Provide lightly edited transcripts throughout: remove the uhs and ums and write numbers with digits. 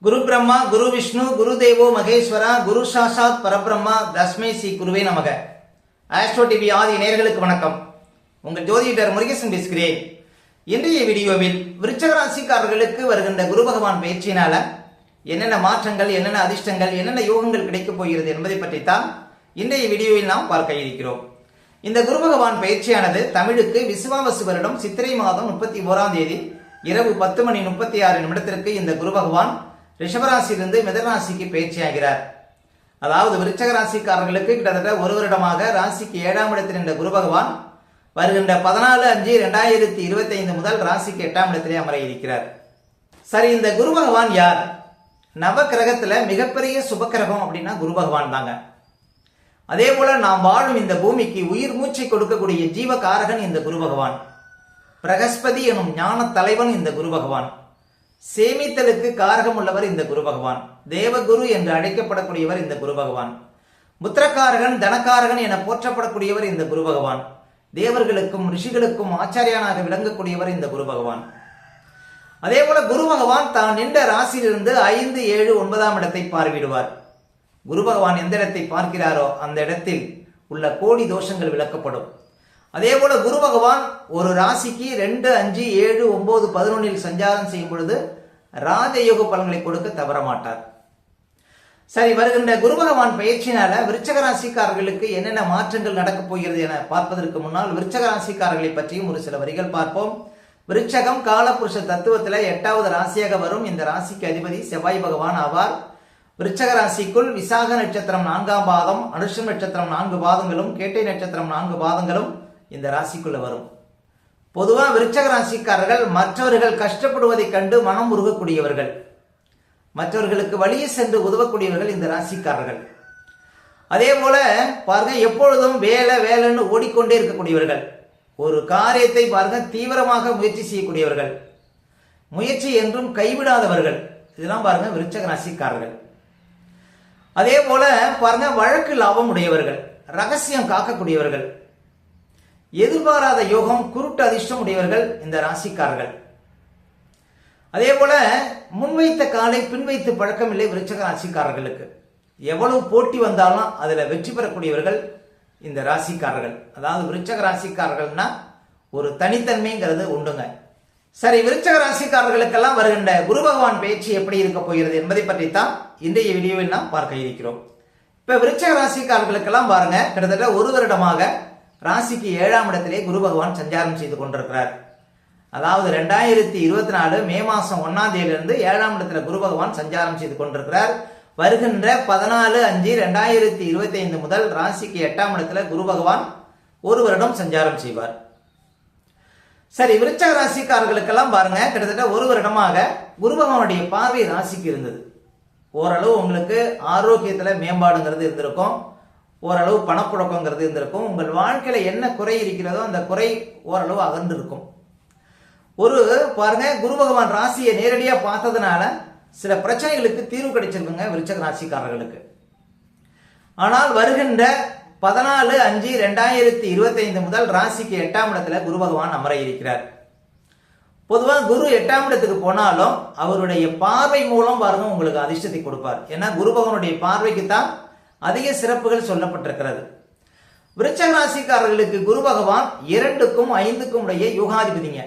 குரு பிரம்மா குரு விஷ்ணு குரு தேவோ மகேஸ்வரா குரு சாசாத் பரபிரம்மா தஸ்மை ஸ்ரீ குருவே நமக. ஆஸ்ட்ரோ டிவி ஆதி நேயர்களுக்கு வணக்கம். உங்கள் ஜோதிடர் முருகேசன் பேசுகிறேன். இன்றைய வீடியோவில் விருச்சிக ராசிக்காரர்களுக்கு வருகின்ற குரு பகவான் பயிற்சியினால என்னென்ன மாற்றங்கள், என்னென்ன அதிர்ஷ்டங்கள், என்னென்ன யோகங்கள் கிடைக்கப் போகிறது என்பதை பற்றித்தான் இன்றைய வீடியோவில் நாம் பார்க்க இருக்கிறோம். இந்த குரு பகவான் பயிற்சியானது தமிழுக்கு விசுவாவசு வருடம் சித்திரை மாதம் 31ஆம் தேதி இரவு 10:36 இந்த குரு பகவான் ரிஷபராசியிலிருந்து மிதனராசிக்கு பயிற்சியாகிறார். அதாவது விருச்சிக ராசிக்காரர்களுக்கு கிட்டத்தட்ட ஒரு வருடமாக ராசிக்கு 7ஆம் இடத்தில் என்ற குரு பகவான் வருகின்ற 14/5/2025 முதல் ராசிக்கு 8ஆம் இடத்திலே அமர இருக்கிறார். சரி, இந்த குரு பகவான் யார்? நவ கிரகத்துல மிகப்பெரிய சுபக்கிரகம் அப்படின்னா குரு பகவான் தாங்க. அதே போல நாம் வாழும் இந்த பூமிக்கு உயிர் மூச்சை கொடுக்கக்கூடிய ஜீவகாரகன் இந்த குரு பகவான். பிரகஸ்பதி எனும் ஞான தலைவன் இந்த குரு பகவான். சேமித்தலுக்கு காரகம் உள்ளவர் இந்த குரு பகவான். தேவகுரு என்று அழைக்கப்படக்கூடியவர் இந்த குரு பகவான். முத்திரக்காரகன், தனக்காரகன் என போற்றப்படக்கூடியவர் இந்த குரு பகவான். தேவர்களுக்கும் ரிஷிகளுக்கும் ஆச்சாரியானாக விளங்கக்கூடியவர் இந்த குரு பகவான். அதே போல குரு பகவான் தான் நின்ற ராசியிலிருந்து 5, 7, 9ஆம் இடத்தை பார்வையிடுவார். குரு பகவான் எந்த இடத்தை பார்க்கிறாரோ அந்த இடத்தில் உள்ள கோடி தோஷங்கள் விளக்கப்படும். அதே போல குரு பகவான் ஒரு ராசிக்கு 2, 5, 7, 9, 11 சஞ்சாரம் செய்யும் பொழுது ராஜயோக பலன்களை கொடுக்க தவற மாட்டார். சரி, வருகின்ற குரு பகவான் பயிற்சியினால விருச்சிக ராசிக்காரர்களுக்கு என்னென்ன மாற்றங்கள் நடக்கப் போகிறது என பார்ப்பதற்கு முன்னால் விருச்சிக ராசிக்காரர்களை பற்றியும் ஒரு சில வரிகள் பார்ப்போம். விருச்சகம் காலபுருஷ தத்துவத்தில் 8வது ராசியாக வரும். இந்த ராசிக்கு அதிபதி செவ்வாய் பகவான் ஆவார். விருச்சக ராசிக்குள் விசாக நட்சத்திரம் 4ஆம் பாதம், அனுஷம் நட்சத்திரம் 4 பாதங்களும், கேட்டை நட்சத்திரம் 4 பாதங்களும் இந்த ராசிக்குள்ள வரும். பொதுவா விருச்சிக ராசிக்காரர்கள் மற்றவர்கள் கஷ்டப்படுவதை கண்டு மனம் உருகக்கூடியவர்கள், மற்றவர்களுக்கு வழியே சென்று உதவக்கூடியவர்கள் இந்த ராசிக்காரர்கள். அதே போல பாருங்க, எப்பொழுதும் வேலை வேலைன்னு ஓடிக்கொண்டே இருக்கக்கூடியவர்கள், ஒரு காரியத்தை பாருங்க தீவிரமாக முயற்சி செய்யக்கூடியவர்கள், முயற்சி என்றும் கைவிடாதவர்கள், இதெல்லாம் பாருங்க விருச்சிக ராசிக்காரர்கள். அதே போல பாருங்க வழக்கு லாபம் உடையவர்கள், ரகசியம் காக்கக்கூடியவர்கள், எதிர்பாராத யோகம், குருட்டு அதிர்ஷ்டம் உடையவர்கள் இந்த ராசிக்காரர்கள். அதே போல முன்வைத்த காலை பின்வைத்து பழக்கம் இல்லை விருச்சிக ராசிக்காரர்களுக்கு. எவ்வளவு போட்டி வந்தாலும் அதுல வெற்றி பெறக்கூடியவர்கள் இந்த ராசிக்காரர்கள். அதாவது விருச்சிக ராசிக்காரர்கள்னா ஒரு தனித்தன்மைங்கிறது உண்டுங்க. சரி, விருச்சிக ராசிக்காரர்களுக்கெல்லாம் வருகின்ற குரு பகவான் பயிற்சி எப்படி இருக்க போகிறது என்பதை பற்றித்தான் இன்றைய வீடியோவில் நாம் பார்க்க இருக்கிறோம். இப்ப விருச்சிக ராசிக்காரர்களுக்கெல்லாம் பாருங்க, கிட்டத்தட்ட ஒரு வருடமாக ராசிக்கு 7ஆம் இடத்திலே குரு பகவான் சஞ்சாரம் செய்து கொண்டிருக்கிறார். அதாவது 2024 மே மாசம் 1ஆம் தேதியிலிருந்து 7ஆம் இடத்துல குரு பகவான் சஞ்சாரம் செய்து கொண்டிருக்கிறார். வருகின்ற 14/5/2025 முதல் ராசிக்கு 8ஆம் இடத்துல குரு பகவான் ஒரு வருடம் சஞ்சாரம் செய்வார். சரி, விருச்சிக ராசிக்காரர்களுக்கெல்லாம் பாருங்க, கிட்டத்தட்ட ஒரு வருடமாக குரு பகவானுடைய பார்வை ராசிக்கு இருந்தது. ஓரளவு உங்களுக்கு ஆரோக்கியத்துல மேம்பாடுங்கிறது இருந்திருக்கும், ஓரளவு பணப்புழக்கங்கிறது இருந்திருக்கும், உங்கள் வாழ்க்கையில என்ன குறை இருக்கிறதோ அந்த குறை ஓரளவு அகன்று இருக்கும். ஒரு பாருங்க, குரு பகவான் ராசியை நேரடியா பார்த்ததுனால சில பிரச்சனைகளுக்கு தீர்வு கிடைச்சிருக்குங்க விருச்சிக ராசிக்காரர்களுக்கு. ஆனால் வருகின்ற 14/5/2025 முதல் ராசிக்கு 8ஆம் இடத்துல குரு பகவான் அமர இருக்கிறார். பொதுவாக குரு 8ஆம் இடத்துக்கு போனாலும் அவருடைய பார்வை மூலம் பாருங்க உங்களுக்கு அதிர்ஷ்டத்தை கொடுப்பார். ஏன்னா குரு பகவானுடைய பார்வைக்கு தான் அதிக சிறப்புகள் சொல்லப்பட்டிருக்கிறது. விருச்சிக ராசிக்காரர்களுக்கு குரு பகவான் 2க்கும் 5க்கும் உடைய யோகாதிபதிங்க.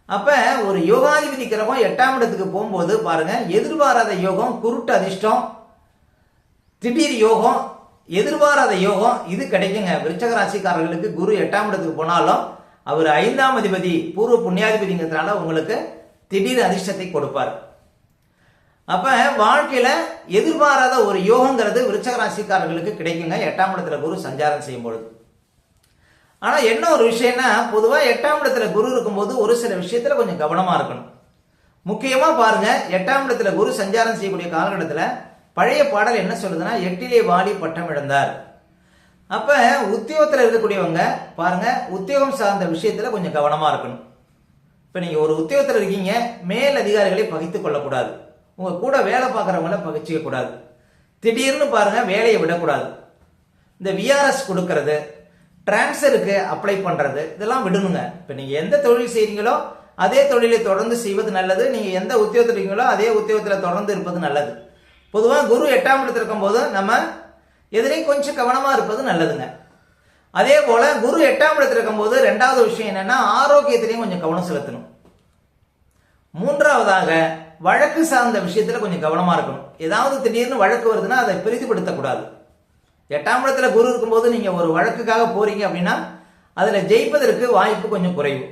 அப்ப ஒரு யோகாதிபதி கிரகம் 8ஆம் இடத்துக்கு போகும்போது பாருங்க, எதிர்பாராத யோகம், குருட்டு அதிர்ஷ்டம், திடீர் யோகம், எதிர்பாராத யோகம் இது கிடைக்குங்க விருச்சிக ராசிக்காரர்களுக்கு. குரு 8ஆம் இடத்துக்கு போனாலும் அவர் 5ஆம் அதிபதி, பூர்வ புண்ணியாதிபதிங்கிறதுனால உங்களுக்கு திடீர் அதிர்ஷ்டத்தை கொடுப்பார். அப்ப வாழ்க்கையில எதிர்பாராத ஒரு யோகங்கிறது விருச்சிக ராசிக்காரர்களுக்கு கிடைக்குங்க 8ஆம் இடத்துல குரு சஞ்சாரம் செய்யும் பொழுது. ஆனா என்ன ஒரு விஷயம்னா, பொதுவா 8ஆம் இடத்துல குரு இருக்கும்போது ஒரு சில விஷயத்துல கொஞ்சம் கவனமா இருக்கணும். முக்கியமா பாருங்க, 8ஆம் இடத்துல குரு சஞ்சாரம் செய்யக்கூடிய காலகட்டத்துல பழைய பாடல் என்ன சொல்லுதுன்னா, 8லே வாலி பட்டம் இழந்தார். அப்ப உத்தியோகத்துல இருக்கக்கூடியவங்க பாருங்க, உத்தியோகம் சார்ந்த விஷயத்துல கொஞ்சம் கவனமா இருக்கணும். இப்ப நீங்க ஒரு உத்தியோகத்துல இருக்கீங்க, மேல் அதிகாரிகளை பகைத்துக் கொள்ளக்கூடாது, உங்க கூட வேலை பார்க்குறவங்கள பகிச்சிக்க கூடாது, திடீர்னு பாருங்க வேலையை விடக்கூடாது. இந்த விஆர்எஸ் கொடுக்கறது, டிரான்ஸ்ஃபருக்கு அப்ளை பண்றது, இதெல்லாம் விடணுங்க. இப்போ நீங்க எந்த தொழில் செய்றீங்களோ அதே தொழிலை தொடர்ந்து செய்வது நல்லது. நீங்க எந்த உத்தியோகத்தில் இருக்கீங்களோ அதே உத்தியோகத்தில் தொடர்ந்து இருப்பது நல்லது. பொதுவாக குரு 8ஆம் இடத்துல இருக்கும்போது நம்ம எதிரையும் கொஞ்சம் கவனமா இருப்பது நல்லதுங்க. அதே போல குரு 8ஆம் இடத்துல இருக்கும்போது 2வது விஷயம் என்னன்னா, ஆரோக்கியத்திலையும் கொஞ்சம் கவனம் செலுத்தணும். 3வதாக வழக்கு சார்ந்த விஷயத்துல கொஞ்சம் கவனமா இருக்கணும். ஏதாவது திடீர்னு வழக்கு வருதுன்னா அதை பெரிதுபடுத்தக்கூடாது. 8ஆம் இடத்துல குரு இருக்கும்போது நீங்க ஒரு வழக்குக்காக போறீங்க அப்படின்னா அதுல ஜெயிப்பதற்கு வாய்ப்பு கொஞ்சம் குறைவு.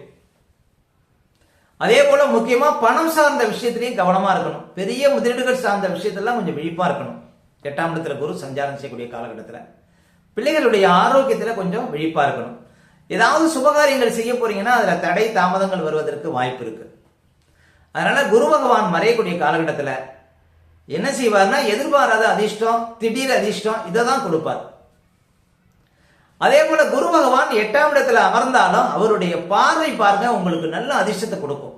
அதே போல முக்கியமா பணம் சார்ந்த விஷயத்திலையும் கவனமா இருக்கணும். பெரிய முதலீடுகள் சார்ந்த விஷயத்தெல்லாம் கொஞ்சம் விழிப்பா இருக்கணும். 8ஆம் இடத்துல குரு சஞ்சாரம் செய்யக்கூடிய காலகட்டத்தில் பிள்ளைகளுடைய ஆரோக்கியத்துல கொஞ்சம் விழிப்பா இருக்கணும். ஏதாவது சுபகாரியங்கள் செய்ய போறீங்கன்னா அதுல தடை தாமதங்கள் வருவதற்கு வாய்ப்பு இருக்கு. அதனால குரு பகவான் மறையக்கூடிய காலகட்டத்தில் என்ன செய்வார்னா, எதிர்பாராத அதிர்ஷ்டம், திடீர் அதிர்ஷ்டம் இதை தான் கொடுப்பார். அதே போல குரு பகவான் 8ஆம் இடத்துல அமர்ந்தாலும் அவருடைய பார்வை பாருங்க உங்களுக்கு நல்ல அதிர்ஷ்டத்தை கொடுக்கும்.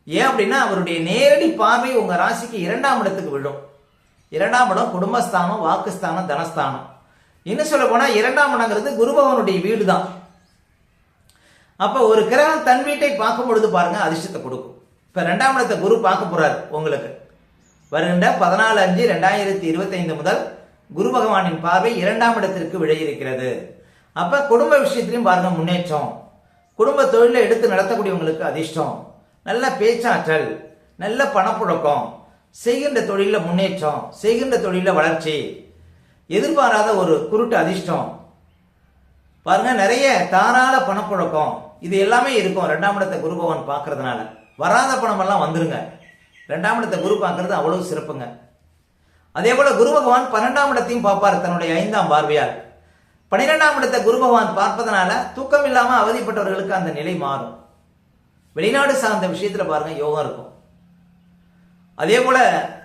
ஏன் அப்படின்னா அவருடைய நேரடி பார்வை உங்க ராசிக்கு 2ஆம் இடத்துக்கு விழும். 2ஆம் இடம் குடும்பஸ்தானம், வாக்குஸ்தானம், தனஸ்தானம். இன்னும் சொல்ல போனா 2ஆம் இடங்கிறது குரு பகவானுடைய வீடு தான். அப்ப ஒரு கிரகம் தன் வீட்டை பார்க்கும் பொழுது பாருங்க அதிர்ஷ்டத்தை கொடுக்கும். இப்ப 2ஆம் இடத்தை குரு பார்க்க போறாரு உங்களுக்கு. வருகின்ற 14/5/2025 முதல் குரு பகவானின் பார்வை 2ஆம் இடத்திற்கு விழ இருக்கிறது. அப்ப குடும்ப விஷயத்திலையும் பாருங்க முன்னேற்றம், குடும்ப தொழிலை எடுத்து நடத்தக்கூடியவங்களுக்கு அதிர்ஷ்டம், நல்ல பேச்சாற்றல், நல்ல பணப்புழக்கம், செய்கின்ற தொழில முன்னேற்றம், செய்கின்ற தொழில வளர்ச்சி, எதிர்பாராத ஒரு குருட்டு அதிர்ஷ்டம் பாருங்க, நிறைய தாராள பணப்புழக்கம், இது எல்லாமே இருக்கும் 2ஆம் இடத்தை குரு பகவான் பார்க்கறதுனால. வராத பணம் எல்லாம் வந்துருங்க. 2ஆம் இடத்தை குரு பார்க்கறது அவ்வளவு சிறப்புங்க. அதே போல குரு பகவான் 12ஆம் இடத்தையும் பார்ப்பார் தன்னுடைய 5ஆம் பார்வையால். 12ஆம் இடத்தை குரு பகவான் பார்ப்பதனால தூக்கம் இல்லாம அவதிப்பட்டவர்களுக்கு அந்த நிலை மாறும். வெளிநாடு சார்ந்த விஷயத்துல பாருங்க யோகம் இருக்கும். அதே போல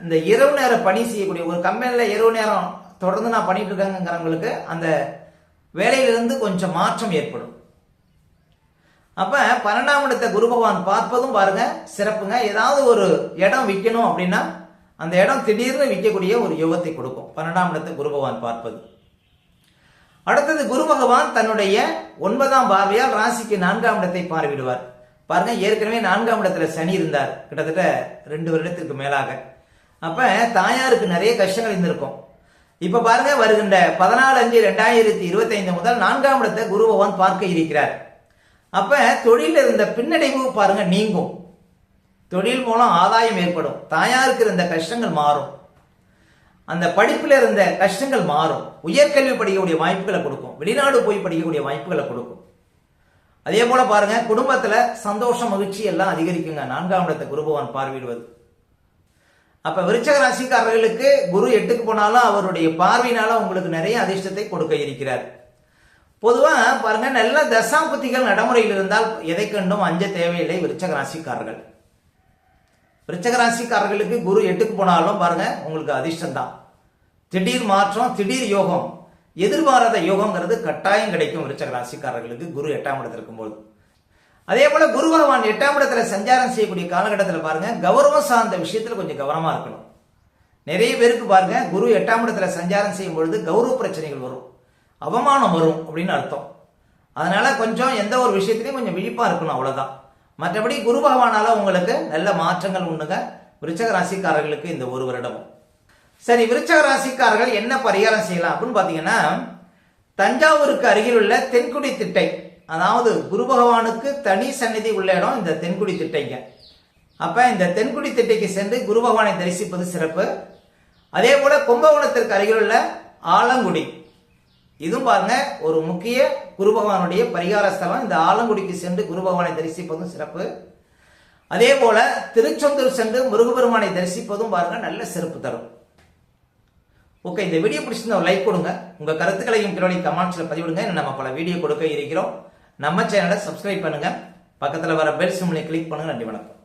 இந்த இரவு நேர பணி செய்யக்கூடிய ஒரு கம்பெனில இரவு நேரம் தொடர்ந்து நான் பண்ணிட்டு இருக்கேங்கிறவங்களுக்கு அந்த வேலையிலிருந்து கொஞ்சம் மாற்றம் ஏற்படும். அப்ப 12ஆம் இடத்தை குரு பகவான் பார்ப்பதும் பாருங்க சிறப்புங்க. ஏதாவது ஒரு இடம் விற்கணும் அப்படின்னா அந்த இடம் திடீர்னு விற்கக்கூடிய ஒரு யோகத்தை கொடுக்கும் 12ஆம் இடத்தை குரு பகவான் பார்ப்பது. அடுத்தது குரு பகவான் தன்னுடைய 9ஆம் பார்வையால் ராசிக்கு 4ஆம் இடத்தை பார்வையிடுவார். பாருங்க, ஏற்கனவே 4ஆம் இடத்துல சனி இருந்தார் கிட்டத்தட்ட 2 வருடத்திற்கு மேலாக. அப்ப தாயாருக்கு நிறைய கஷ்டங்கள் இருந்திருக்கும். இப்ப பாருங்க வருகின்ற 14/5/2025 முதல் 4ஆம் இடத்தை குரு பகவான் பார்க்க இருக்கிறார். அப்ப தொழில இருந்த பின்னடைவு பாருங்க நீங்கும். தொழில் மூலம் ஆதாயம் ஏற்படும். தாயாருக்கு இருந்த கஷ்டங்கள் மாறும். அந்த படிப்புல இருந்த கஷ்டங்கள் மாறும். உயர்கல்வி படிக்கக்கூடிய வாய்ப்புகளை கொடுக்கும். வெளிநாடு போய் படிக்கக்கூடிய வாய்ப்புகளை கொடுக்கும். அதே போல பாருங்க குடும்பத்துல சந்தோஷம், மகிழ்ச்சி எல்லாம் அதிகரிக்குங்க 4ஆம் இடத்தை குரு பகவான் பார்வையிடுவது. அப்ப விருச்சக ராசிக்காரர்களுக்கு குரு 8க்கு போனாலும் அவருடைய பார்வையினால உங்களுக்கு நிறைய அதிர்ஷ்டத்தை கொடுக்க இருக்கிறார். பொதுவா பாருங்க நல்ல தசாபுத்திகள் நடைமுறையில் இருந்தால் எதை கண்டும் அஞ்ச தேவையில்லை விருச்சக ராசிக்காரர்கள். விருச்சக ராசிக்காரர்களுக்கு குரு 8க்கு போனாலும் பாருங்க உங்களுக்கு அதிர்ஷ்டம் தான். திடீர் மாற்றம், திடீர் யோகம், எதிர்பாராத யோகம்ங்கிறது கட்டாயம் கிடைக்கும் விருச்சக ராசிக்காரர்களுக்கு குரு 8ஆம் இடத்துல இருக்கும்போது. அதே போல குரு பகவான் 8ஆம் இடத்துல சஞ்சாரம் செய்யக்கூடிய காலகட்டத்தில் பாருங்க கௌரவம் சார்ந்த விஷயத்துல கொஞ்சம் கவனமா இருக்கணும். நிறைய பேருக்கு பாருங்க குரு 8ஆம் இடத்துல சஞ்சாரம் செய்யும் பொழுது கௌரவ பிரச்சனைகள் வரும், அவமானம் வரும் அப்படின்னு அர்த்தம். அதனால கொஞ்சம் எந்த ஒரு விஷயத்திலையும் கொஞ்சம் விழிப்பா இருக்கணும், அவ்வளவுதான். மற்றபடி குரு பகவானால உங்களுக்கு நல்ல மாற்றங்கள் உண்டுங்க விருச்சக ராசிக்காரர்களுக்கு இந்த ஒரு வருடமும். சரி, விருச்சக ராசிக்காரர்கள் என்ன பரிகாரம் செய்யலாம் அப்படின்னு பாத்தீங்கன்னா, தஞ்சாவூருக்கு அருகில் உள்ள தென்குடி திட்டை, அதாவது குரு பகவானுக்கு தனி சந்நிதி உள்ள இடம் இந்த தென்குடி திட்டைங்க. அப்ப இந்த தென்குடி திட்டைக்கு சென்று குரு பகவானை தரிசிப்பது சிறப்பு. அதே போல கும்பகோணத்திற்கு அருகில் உள்ள ஆலங்குடி, இதுவும் பாருங்க ஒரு முக்கிய குரு பகவானுடைய பரிகார ஸ்தலம். இந்த ஆலங்குடிக்கு சென்று குரு பகவானை தரிசிப்பதும் சிறப்பு. அதே போல திருச்செந்தூர் சென்று முருகபெருமானை தரிசிப்பதும் பாருங்க நல்ல சிறப்பு தரும். ஓகே, இந்த வீடியோ பிடிச்சிருந்தா ஒரு லைக் கொடுங்க. உங்க கருத்துக்களையும் பின்னாடி கமெண்ட்ஸ்ல பதிவிடுங்க. நம்ம பல வீடியோ கொடுக்க இருக்கிறோம். நம்ம சேனலை சப்ஸ்கிரைப் பண்ணுங்க. பக்கத்துல வர பெல் சிம்பலை கிளிக் பண்ணுங்க. நன்றி, வணக்கம்.